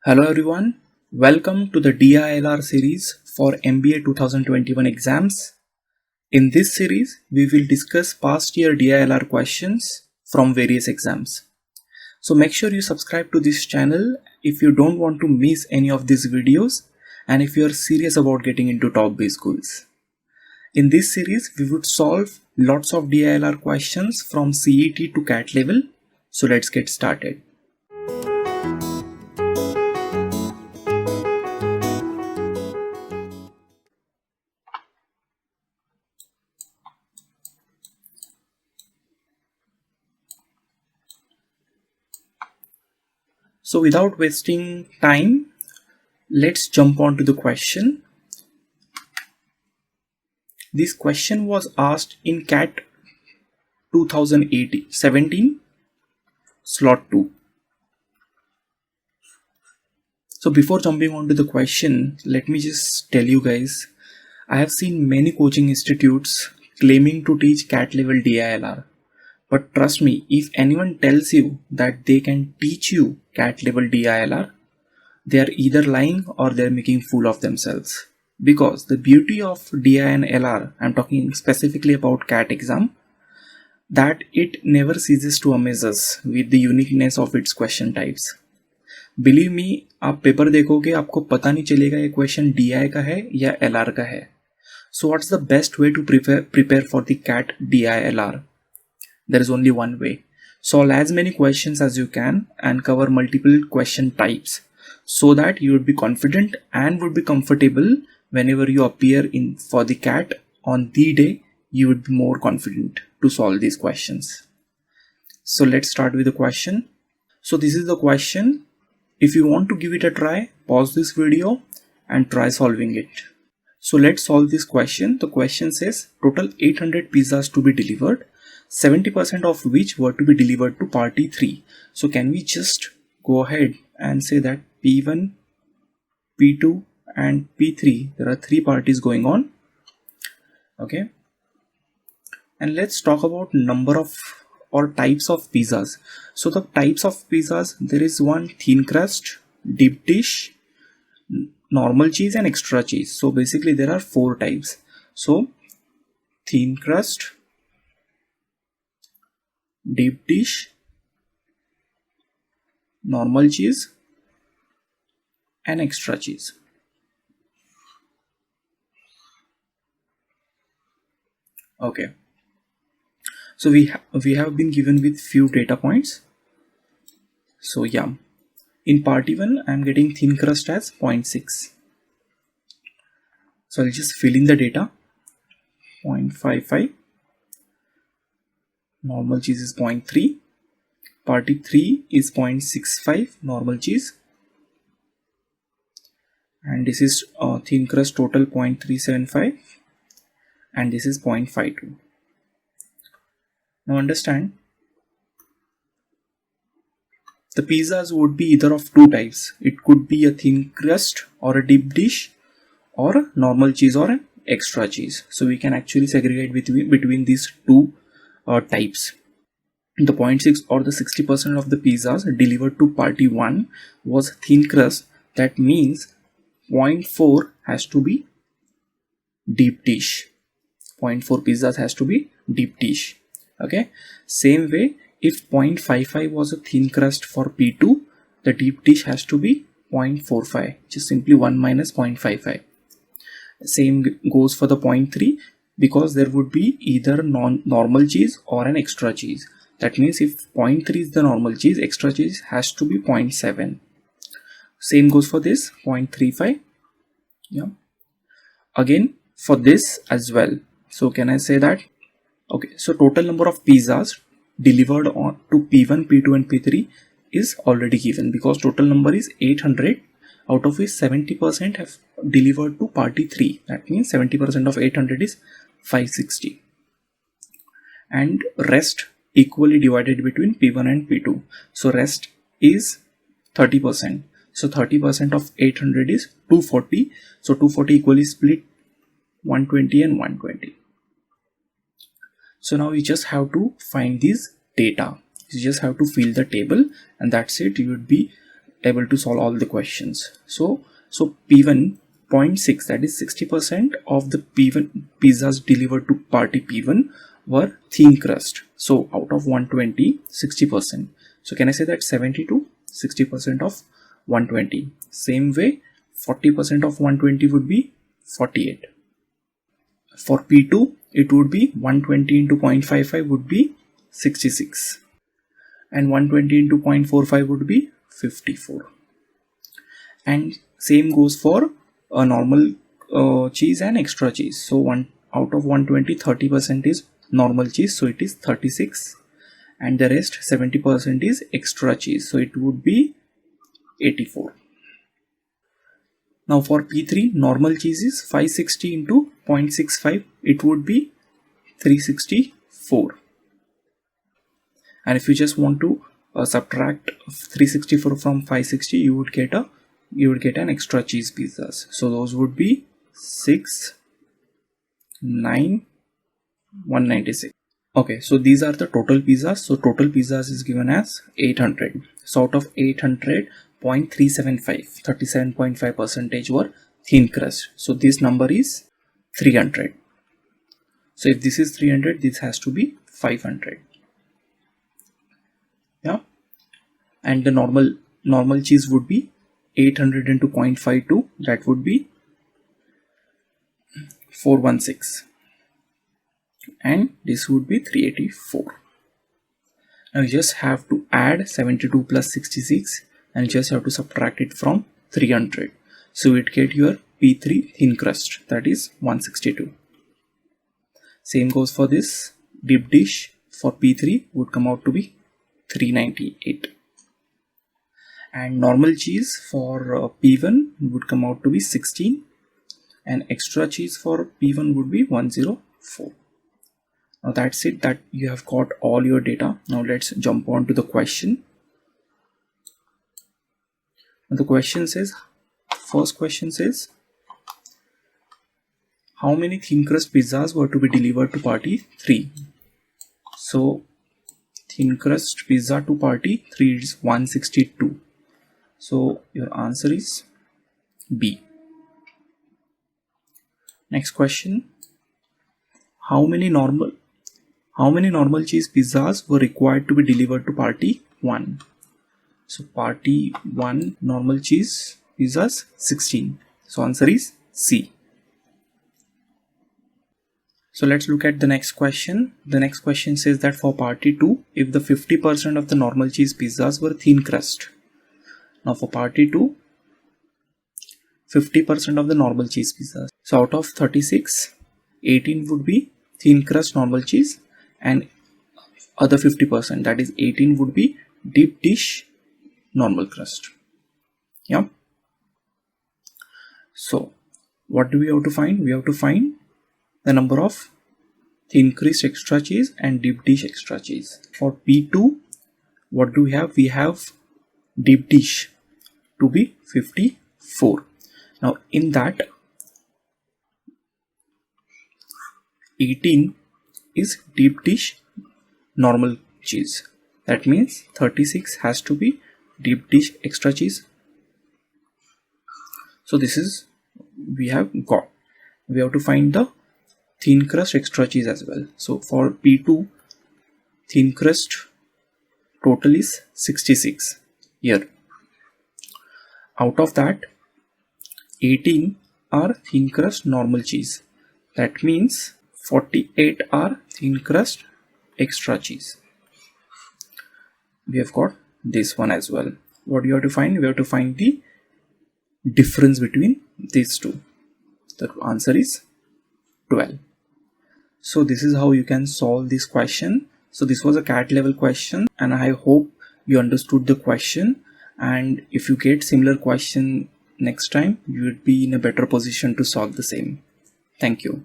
Hello everyone, welcome to the DILR series for MBA 2021 exams. In this series, we will discuss past year DILR questions from various exams. So make sure you subscribe to this channel if you don't want to miss any of these videos and if you are serious about getting into top B schools. In this series, we would solve lots of DILR questions from CET to CAT level. So let's get started. So without wasting time, let's jump on to the question. This question was asked in CAT 2017 slot 2. So before jumping on to the question, let me just tell you guys, I have seen many coaching institutes claiming to teach CAT level DILR. But trust me, if anyone tells you that they can teach you CAT level DILR, they are either lying or they are making fool of themselves. Because the beauty of DI and LR, I'm talking specifically about CAT exam, that it never ceases to amaze us with the uniqueness of its question types. Believe me, आप paper देखोगे आपको पता नहीं चलेगा ये question DI का है या LR का है. So what's the best way to prepare for the CAT DI LR? There is only one way. Solve as many questions as you can and cover multiple question types so that you would be confident and would be comfortable whenever you appear in for the CAT on the day. You would be more confident to solve these questions. So let's start with the question. So this is the question. If you want to give it a try, pause this video and try solving it. So let's solve this question. The question says total 800 pizzas to be delivered, 70% of which were to be delivered to party 3. So can we just go ahead and say that P1, P2 and P3, there are 3 parties going on. Okay. And let's talk about number of or types of pizzas. So the types of pizzas, there is one thin crust, deep dish, normal cheese and extra cheese. So basically there are 4 types. So thin crust, deep dish, normal cheese and extra cheese. Okay. So we have been given with few data points. So yeah, in party 1 I am getting thin crust as 0.6. So I'll just fill in the data. 0.55, normal cheese is 0.3, party 3 is 0.65 normal cheese, and this is thin crust total 0.375 and this is 0.52. Now understand, the pizzas would be either of 2 types. It could be a thin crust or a deep dish or a normal cheese or an extra cheese. So we can actually segregate between these 2 types. The 0.6 or the 60% of the pizzas delivered to party 1 was thin crust. That means 0.4 has to be deep dish. 0.4 pizzas has to be deep dish. Okay. Same way, if 0.55 was a thin crust for P2, the deep dish has to be 0.45. Just simply 1 minus 0.55. Same goes for the 0.3 because there would be either normal cheese or an extra cheese. That means if 0.3 is the normal cheese, extra cheese has to be 0.7. Same goes for this 0.35. Yeah. Again for this as well. So can I say that? Okay. So total number of pizzas delivered on to P1, P2 and P3 is already given because total number is 800, out of which 70% have delivered to party 3. That means 70% of 800 is 560 and rest equally divided between P1 and P2. So rest is 30%. So 30% of 800 is 240. So 240 equally split 120 and 120. So now you just have to find these data. You just have to fill the table and that's it. You would be able to solve all the questions. So P1 0.6, that is 60% of the P1 pizzas delivered to party P1 were thin crust. So out of 120, 60%. So can I say that 70 to 60% of 120? Same way, 40% of 120 would be 48. For P2, it would be 120 into 0.55 would be 66. And 120 into 0.45 would be 54. And same goes for a normal cheese and extra cheese. So out of 120, 30% is normal cheese, so it is 36, and the rest 70% is extra cheese, so it would be 84. Now for P3, normal cheese is 560 into 0.65, it would be 364. And if you just want to subtract 364 from 560, you would get an extra cheese pizzas. So those would be 6, 9, 196. Okay, so these are the total pizzas. So total pizzas is given as 800. So out of 800, 0.375, 37.5% were thin crust. So this number is 300. So if this is 300, this has to be 500. Yeah, and the normal cheese would be 800 into 0.52, that would be 416, and this would be 384. Now you just have to add 72 plus 66 and you just have to subtract it from 300, so it get your P3 thin crust, that is 162. Same goes for this deep dish. For P3 would come out to be 398, and normal cheese for P1 would come out to be 16, and extra cheese for P1 would be 104. Now that's it, that you have got all your data. Now let's jump on to the question. And the question says, first question says, how many thin crust pizzas were to be delivered to party 3? So thin crust pizza to party 3 is 162. So your answer is B. Next question, how many normal cheese pizzas were required to be delivered to party 1? So party 1 normal cheese pizzas 16. So answer is C. So let's look at the next question. The next question says that for party 2, if the 50% of the normal cheese pizzas were thin crust. Now for party 2, 50% of the normal cheese pizzas. So out of 36, 18 would be thin crust normal cheese, and other 50%, that is 18, would be deep dish normal crust. Yeah. So what do we have to find? We have to find the number of thin crust extra cheese and deep dish extra cheese. For P2, what do we have? We have deep dish to be 54. Now in that, 18 is deep dish normal cheese. That means 36 has to be deep dish extra cheese. So this is, we have got. We have to find the thin crust extra cheese as well. So for P2, thin crust total is 66 here. Out of that, 18 are thin crust normal cheese. That means 48 are thin crust extra cheese. We have got this one as well. What do you have to find? We have to find the difference between these two. The answer is 12. So this is how you can solve this question. So this was a CAT level question, and I hope you understood the question. And if you get similar question next time, you would be in a better position to solve the same. Thank you.